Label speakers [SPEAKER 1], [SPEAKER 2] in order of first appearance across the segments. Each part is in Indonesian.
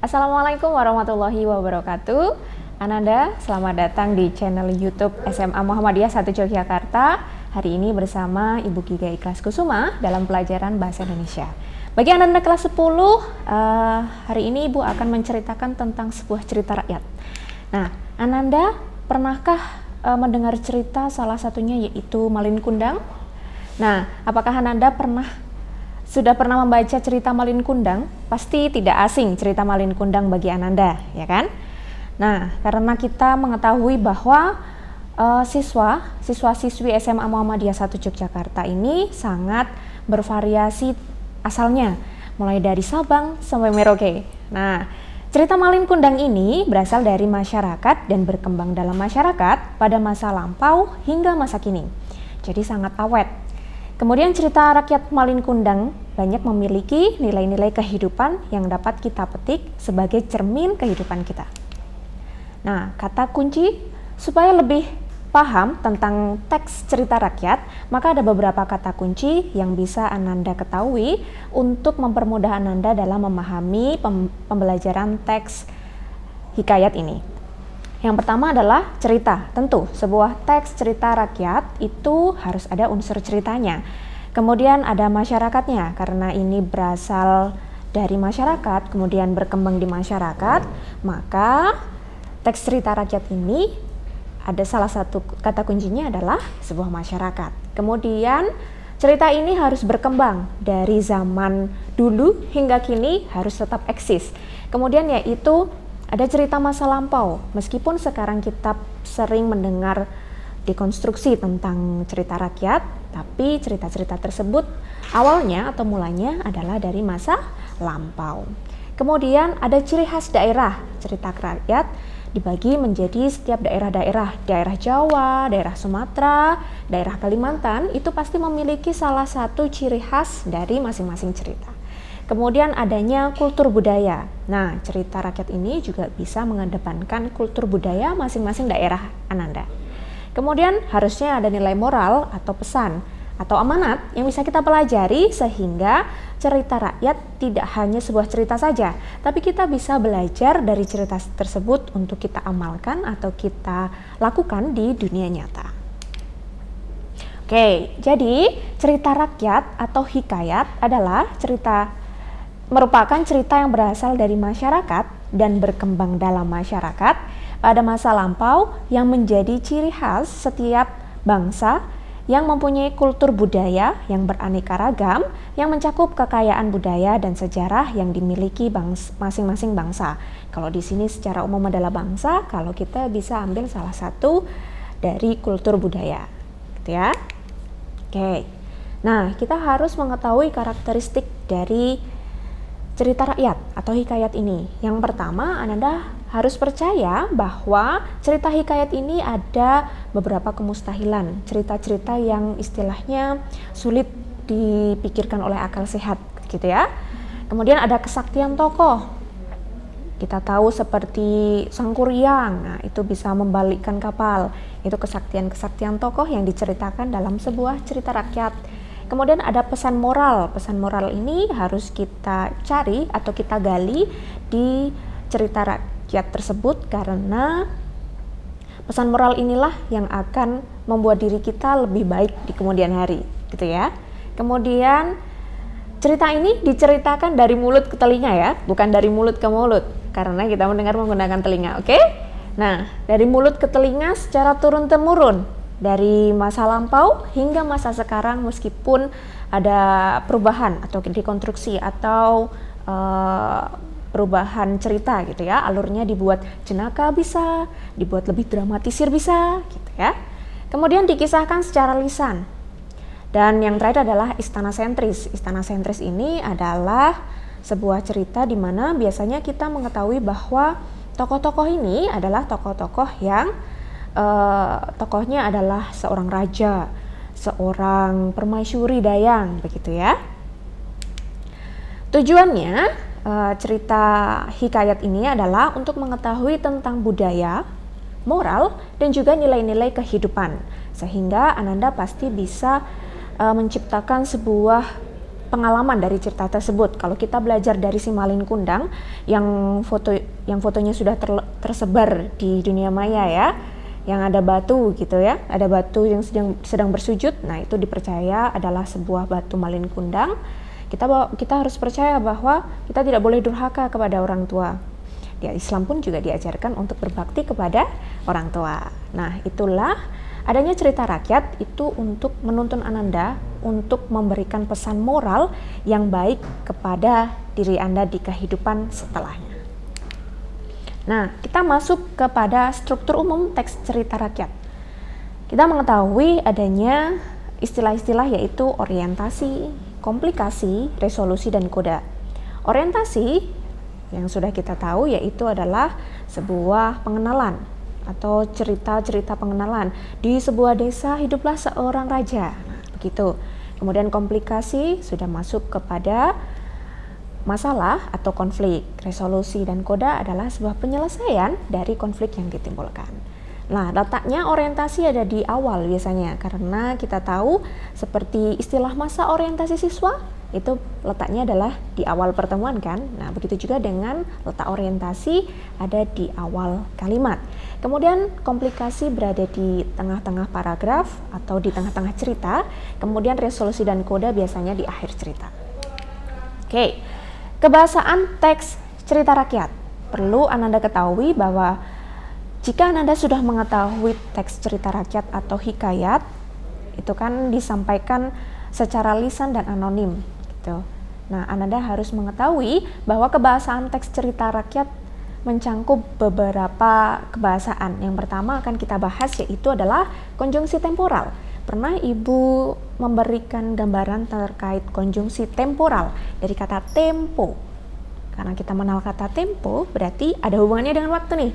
[SPEAKER 1] Assalamualaikum warahmatullahi wabarakatuh. Ananda, selamat datang di channel YouTube SMA Muhammadiyah 1 Yogyakarta. Hari ini bersama Ibu Giga Ikhlas Kusuma dalam pelajaran Bahasa Indonesia. Bagi Ananda kelas 10, hari ini Ibu akan menceritakan tentang sebuah cerita rakyat. Nah, Ananda pernahkah mendengar cerita salah satunya yaitu Malin Kundang? Nah, apakah Ananda sudah pernah membaca cerita Malin Kundang? Pasti tidak asing cerita Malin Kundang bagi Ananda, ya kan? Nah, karena kita mengetahui bahwa siswa-siswi SMA Muhammadiyah 1 Yogyakarta ini sangat bervariasi asalnya, mulai dari Sabang sampai Merauke. Nah, cerita Malin Kundang ini berasal dari masyarakat dan berkembang dalam masyarakat pada masa lampau hingga masa kini. Jadi sangat awet. Kemudian cerita rakyat Malin Kundang banyak memiliki nilai-nilai kehidupan yang dapat kita petik sebagai cermin kehidupan kita. Nah, kata kunci supaya lebih paham tentang teks cerita rakyat, maka ada beberapa kata kunci yang bisa Ananda ketahui untuk mempermudah Ananda dalam memahami pembelajaran teks hikayat ini. Yang pertama adalah cerita. Tentu, sebuah teks cerita rakyat itu harus ada unsur ceritanya. Kemudian ada masyarakatnya, karena ini berasal dari masyarakat, kemudian berkembang di masyarakat, maka teks cerita rakyat ini ada salah satu kata kuncinya adalah sebuah masyarakat. Kemudian cerita ini harus berkembang dari zaman dulu hingga kini harus tetap eksis. Kemudian yaitu ada cerita masa lampau, meskipun sekarang kita sering mendengar dekonstruksi tentang cerita rakyat, tapi cerita-cerita tersebut awalnya atau mulanya adalah dari masa lampau. Kemudian ada ciri khas daerah. Cerita rakyat dibagi menjadi setiap daerah-daerah, daerah Jawa, daerah Sumatera, daerah Kalimantan, itu pasti memiliki salah satu ciri khas dari masing-masing cerita. Kemudian adanya kultur budaya. Nah, cerita rakyat ini juga bisa mengedepankan kultur budaya masing-masing daerah Ananda. Kemudian harusnya ada nilai moral atau pesan atau amanat yang bisa kita pelajari sehingga cerita rakyat tidak hanya sebuah cerita saja, tapi kita bisa belajar dari cerita tersebut untuk kita amalkan atau kita lakukan di dunia nyata. Oke, jadi cerita rakyat atau hikayat adalah merupakan cerita yang berasal dari masyarakat dan berkembang dalam masyarakat pada masa lampau yang menjadi ciri khas setiap bangsa yang mempunyai kultur budaya yang beraneka ragam yang mencakup kekayaan budaya dan sejarah yang dimiliki masing-masing bangsa. Kalau di sini secara umum adalah bangsa, kalau kita bisa ambil salah satu dari kultur budaya, gitu ya. Oke. Nah, kita harus mengetahui karakteristik dari cerita rakyat atau hikayat ini. Yang pertama, Ananda harus percaya bahwa cerita hikayat ini ada beberapa kemustahilan, cerita-cerita yang istilahnya sulit dipikirkan oleh akal sehat, gitu ya. Kemudian ada kesaktian tokoh. Kita tahu seperti Sangkuriang, nah itu bisa membalikkan kapal. Itu kesaktian-kesaktian tokoh yang diceritakan dalam sebuah cerita rakyat. Kemudian ada pesan moral. Pesan moral ini harus kita cari atau kita gali di cerita rakyat tersebut karena pesan moral inilah yang akan membuat diri kita lebih baik di kemudian hari, gitu ya. Kemudian cerita ini diceritakan dari mulut ke telinga ya, bukan dari mulut ke mulut karena kita mendengar menggunakan telinga, oke? Nah, dari mulut ke telinga secara turun-temurun. Dari masa lampau hingga masa sekarang meskipun ada perubahan atau dekonstruksi atau perubahan cerita gitu ya, alurnya dibuat jenaka bisa, dibuat lebih dramatisir bisa gitu ya. Kemudian dikisahkan secara lisan. Dan yang terakhir adalah istana sentris. Istana sentris ini adalah sebuah cerita di mana biasanya kita mengetahui bahwa tokoh-tokoh ini adalah tokoh-tokoh yang tokohnya adalah seorang raja, seorang permaisuri dayang, begitu ya. Tujuannya cerita hikayat ini adalah untuk mengetahui tentang budaya, moral, dan juga nilai-nilai kehidupan, sehingga Ananda pasti bisa menciptakan sebuah pengalaman dari cerita tersebut. Kalau kita belajar dari si Malin Kundang yang fotonya sudah tersebar di dunia maya ya, yang ada batu gitu ya, ada batu yang sedang bersujud. Nah, itu dipercaya adalah sebuah batu Malin Kundang. Kita harus percaya bahwa kita tidak boleh durhaka kepada orang tua. Di Islam pun juga diajarkan untuk berbakti kepada orang tua. Nah, itulah adanya cerita rakyat itu untuk menuntun Ananda untuk memberikan pesan moral yang baik kepada diri Anda di kehidupan setelahnya. Nah, kita masuk kepada struktur umum teks cerita rakyat. Kita mengetahui adanya istilah-istilah yaitu orientasi, komplikasi, resolusi, dan koda. Orientasi yang sudah kita tahu yaitu adalah sebuah pengenalan atau cerita-cerita pengenalan. Di sebuah desa hiduplah seorang raja. Nah, begitu. Kemudian komplikasi sudah masuk kepada masalah atau konflik. Resolusi dan koda adalah sebuah penyelesaian dari konflik yang ditimbulkan. Nah, letaknya orientasi ada di awal biasanya karena kita tahu seperti istilah masa orientasi siswa itu letaknya adalah di awal pertemuan kan. Nah, begitu juga dengan letak orientasi ada di awal kalimat. Kemudian komplikasi berada di tengah-tengah paragraf atau di tengah-tengah cerita. Kemudian resolusi dan koda biasanya di akhir cerita. Oke, kebahasaan teks cerita rakyat. Perlu Ananda ketahui bahwa jika Ananda sudah mengetahui teks cerita rakyat atau hikayat, itu kan disampaikan secara lisan dan anonim. Nah, Ananda harus mengetahui bahwa kebahasaan teks cerita rakyat mencangkup beberapa kebahasaan. Yang pertama akan kita bahas yaitu adalah konjungsi temporal. Pernah Ibu memberikan gambaran terkait konjungsi temporal dari kata tempo. Karena kita mengenal kata tempo berarti ada hubungannya dengan waktu nih.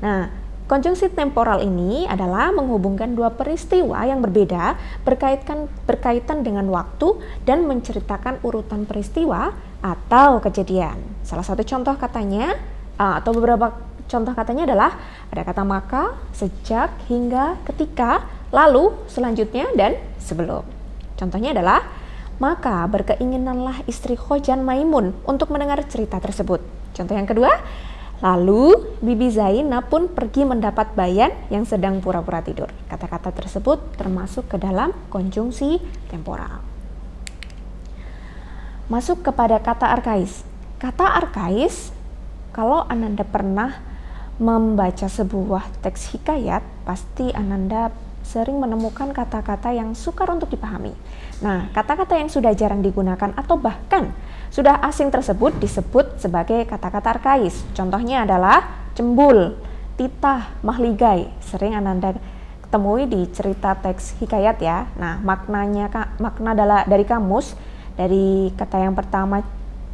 [SPEAKER 1] Nah, konjungsi temporal ini adalah menghubungkan dua peristiwa yang berbeda berkaitan dengan waktu dan menceritakan urutan peristiwa atau kejadian. Salah satu contoh katanya atau beberapa contoh katanya adalah ada kata maka, sejak, hingga, ketika, lalu, selanjutnya, dan sebelum. Contohnya adalah maka berkeinginanlah istri Khojan Maimun untuk mendengar cerita tersebut. Contoh yang kedua, lalu Bibi Zainab pun pergi mendapat Bayan yang sedang pura-pura tidur. Kata-kata tersebut termasuk ke dalam konjungsi temporal. Masuk kepada kata arkais. Kata arkais, kalau Ananda pernah membaca sebuah teks hikayat, pasti Ananda sering menemukan kata-kata yang sukar untuk dipahami. Nah, kata-kata yang sudah jarang digunakan atau bahkan sudah asing tersebut disebut sebagai kata-kata arkais. Contohnya adalah cembul, titah, mahligai. Sering Ananda temui di cerita teks hikayat ya. Nah, makna dari kamus, dari kata yang pertama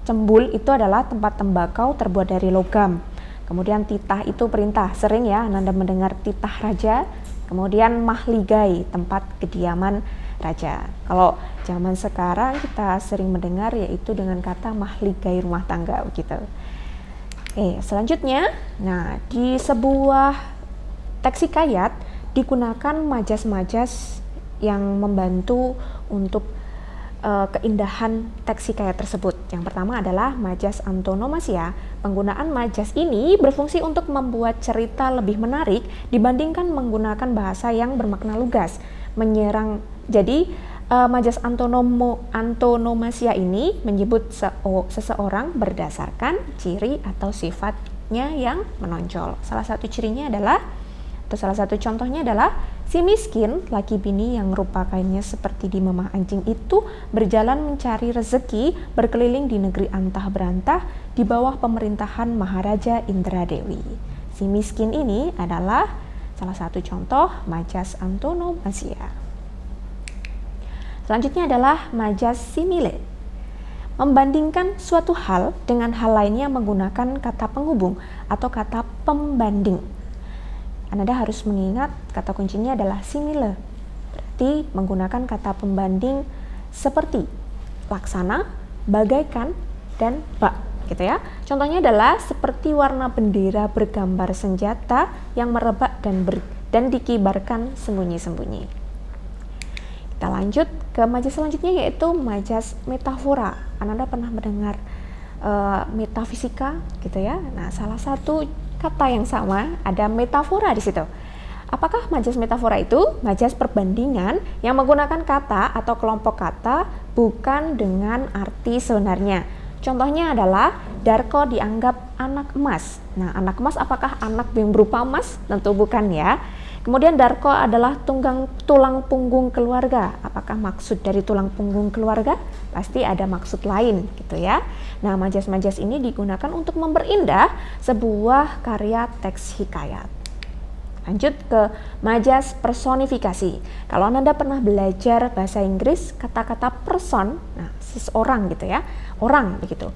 [SPEAKER 1] cembul itu adalah tempat tembakau terbuat dari logam. Kemudian titah itu perintah. Sering ya Ananda mendengar titah raja. Kemudian mahligai, tempat kediaman raja. Kalau zaman sekarang kita sering mendengar yaitu dengan kata mahligai rumah tangga begitu. Selanjutnya, nah di sebuah teks hikayat digunakan majas-majas yang membantu untuk keindahan teks hikayat tersebut. Yang pertama adalah majas antonomasia. Penggunaan majas ini berfungsi untuk membuat cerita lebih menarik dibandingkan menggunakan bahasa yang bermakna lugas, menyerang. Jadi majas antonomasia ini menyebut seseorang berdasarkan ciri atau sifatnya yang menonjol. Salah satu cirinya adalah salah satu contohnya adalah si miskin, laki bini yang rupa kainnya seperti di memah anjing itu berjalan mencari rezeki berkeliling di negeri antah berantah di bawah pemerintahan Maharaja Indradewi. Si miskin ini adalah salah satu contoh majas antonomasia. Selanjutnya adalah majas simile. Membandingkan suatu hal dengan hal lainnya menggunakan kata penghubung atau kata pembanding. Anda harus mengingat kata kuncinya adalah simile. Berarti menggunakan kata pembanding seperti laksana, bagaikan, dan bak gitu ya. Contohnya adalah seperti warna bendera bergambar senjata yang merebak dan dikibarkan sembunyi-sembunyi. Kita lanjut ke majas selanjutnya, yaitu majas metafora. Ananda pernah mendengar metafisika gitu ya. Nah, salah satu kata yang sama ada metafora di situ. Apakah majas metafora itu? Majas perbandingan yang menggunakan kata atau kelompok kata bukan dengan arti sebenarnya. Contohnya adalah Darko dianggap anak emas. Nah, anak emas apakah anak yang berupa emas? Tentu bukan ya. Kemudian Darko adalah tulang punggung keluarga. Apakah maksud dari tulang punggung keluarga? Pasti ada maksud lain gitu ya. Nah, majas-majas ini digunakan untuk memperindah sebuah karya teks hikayat. Lanjut ke majas personifikasi. Kalau Ananda pernah belajar bahasa Inggris, kata-kata person, nah seseorang gitu ya, orang begitu.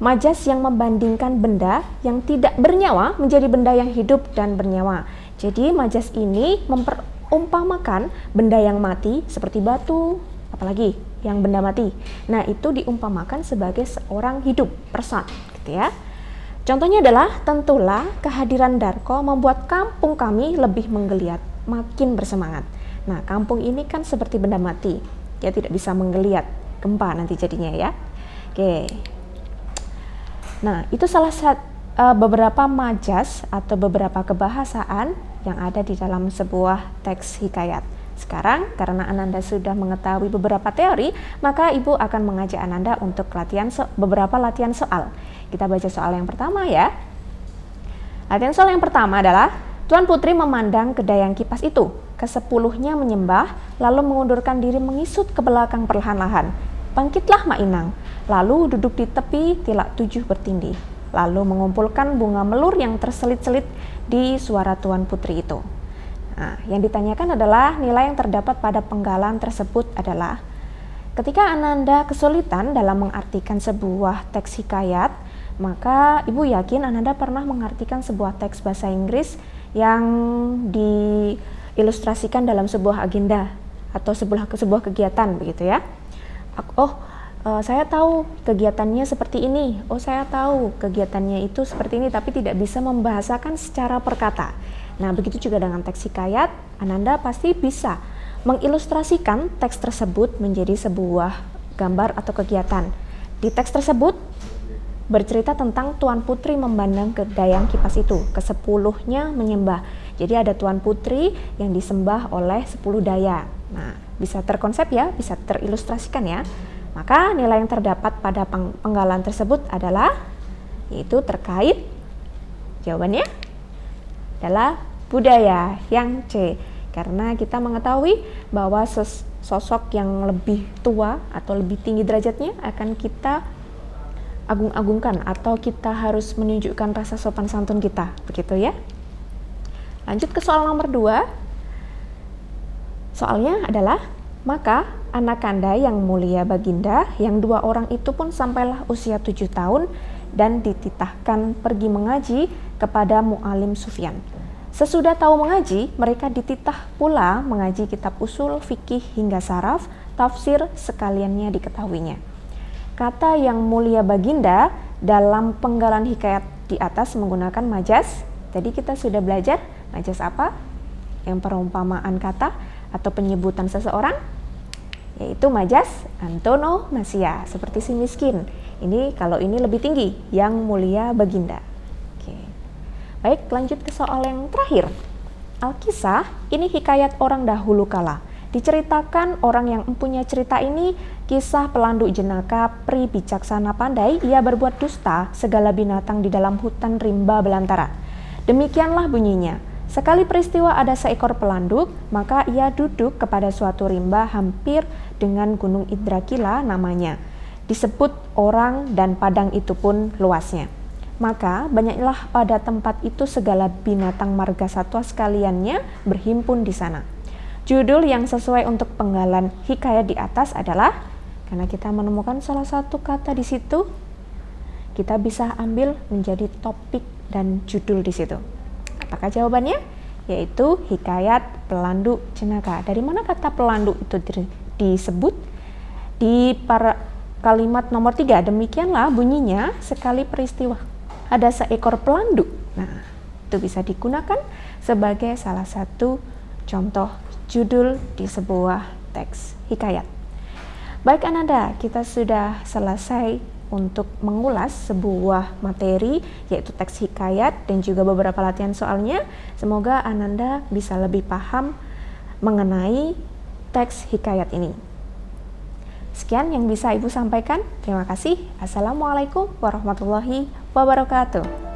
[SPEAKER 1] Majas yang membandingkan benda yang tidak bernyawa menjadi benda yang hidup dan bernyawa. Jadi majas ini memperumpamakan benda yang mati seperti batu, apalagi yang benda mati. Nah, itu diumpamakan sebagai seorang hidup, person gitu ya. Contohnya adalah, tentulah kehadiran Darko membuat kampung kami lebih menggeliat, makin bersemangat. Nah, kampung ini kan seperti benda mati, ya tidak bisa menggeliat, gempa nanti jadinya ya. Oke. Nah, itu salah satu beberapa majas atau beberapa kebahasaan yang ada di dalam sebuah teks hikayat. Sekarang, karena Ananda sudah mengetahui beberapa teori, maka Ibu akan mengajak Ananda untuk beberapa latihan soal. Kita baca soal yang pertama ya. Latihan soal yang pertama adalah, Tuan Putri memandang ke dayang kipas itu. Kesepuluhnya menyembah, lalu mengundurkan diri mengisut ke belakang perlahan-lahan. Bangkitlah Mak Inang, lalu duduk di tepi tilak 7 bertindih. Lalu mengumpulkan bunga melur yang terselit-selit di suara Tuan Putri itu. Nah, yang ditanyakan adalah nilai yang terdapat pada penggalan tersebut adalah, ketika Ananda kesulitan dalam mengartikan sebuah teks hikayat, maka Ibu yakin Ananda pernah mengartikan sebuah teks bahasa Inggris yang diilustrasikan dalam sebuah agenda atau sebuah kegiatan begitu ya. Saya tahu kegiatannya seperti ini. Saya tahu kegiatannya itu seperti ini, tapi tidak bisa membahasakan secara perkata. Nah, begitu juga dengan teks hikayat, Ananda pasti bisa mengilustrasikan teks tersebut menjadi sebuah gambar atau kegiatan. Di teks tersebut bercerita tentang Tuan Putri memandang ke dayang kipas itu, kesepuluhnya menyembah. Jadi ada Tuan Putri yang disembah oleh 10 daya. Nah, bisa terkonsep ya, bisa terilustrasikan ya. Maka nilai yang terdapat pada penggalan tersebut adalah, yaitu terkait, jawabannya adalah budaya, yang C. Karena kita mengetahui bahwa sosok yang lebih tua atau lebih tinggi derajatnya akan kita agung-agungkan, atau kita harus menunjukkan rasa sopan santun kita, begitu ya. Lanjut ke soal nomor 2. Soalnya adalah, maka anak Kanda yang mulia Baginda, yang 2 orang itu pun sampailah usia 7 tahun dan dititahkan pergi mengaji kepada Mu'alim Sufyan. Sesudah tahu mengaji, mereka dititah pula mengaji kitab usul, fikih hingga saraf, tafsir sekaliannya diketahuinya. Kata yang mulia Baginda dalam penggalan hikayat di atas menggunakan majas. Tadi kita sudah belajar majas apa? Yang perumpamaan kata atau penyebutan seseorang, yaitu majas antonomasia, seperti si miskin. Ini kalau ini lebih tinggi, yang mulia Baginda. Oke. Baik, lanjut ke soal yang terakhir. Alkisah ini hikayat orang dahulu kala. Diceritakan orang yang mempunyai cerita ini kisah pelanduk jenaka pri bijaksana pandai, ia berbuat dusta segala binatang di dalam hutan rimba belantara. Demikianlah bunyinya. Sekali peristiwa ada seekor pelanduk, maka ia duduk kepada suatu rimba hampir dengan gunung Indrakila namanya. Disebut orang dan padang itu pun luasnya. Maka banyaklah pada tempat itu segala binatang marga satwa sekaliannya berhimpun di sana. Judul yang sesuai untuk penggalan hikayat di atas adalah, karena kita menemukan salah satu kata di situ, kita bisa ambil menjadi topik dan judul di situ. Apakah jawabannya? Yaitu hikayat pelanduk jenaka. Dari mana kata pelanduk itu disebut? Di kalimat nomor 3, demikianlah bunyinya sekali peristiwa ada seekor pelanduk. Nah, itu bisa digunakan sebagai salah satu contoh judul di sebuah teks hikayat. Baik Ananda, kita sudah selesai untuk mengulas sebuah materi yaitu teks hikayat dan juga beberapa latihan soalnya. Semoga Ananda bisa lebih paham mengenai teks hikayat ini. Sekian yang bisa Ibu sampaikan. Terima kasih. Assalamualaikum warahmatullahi wabarakatuh.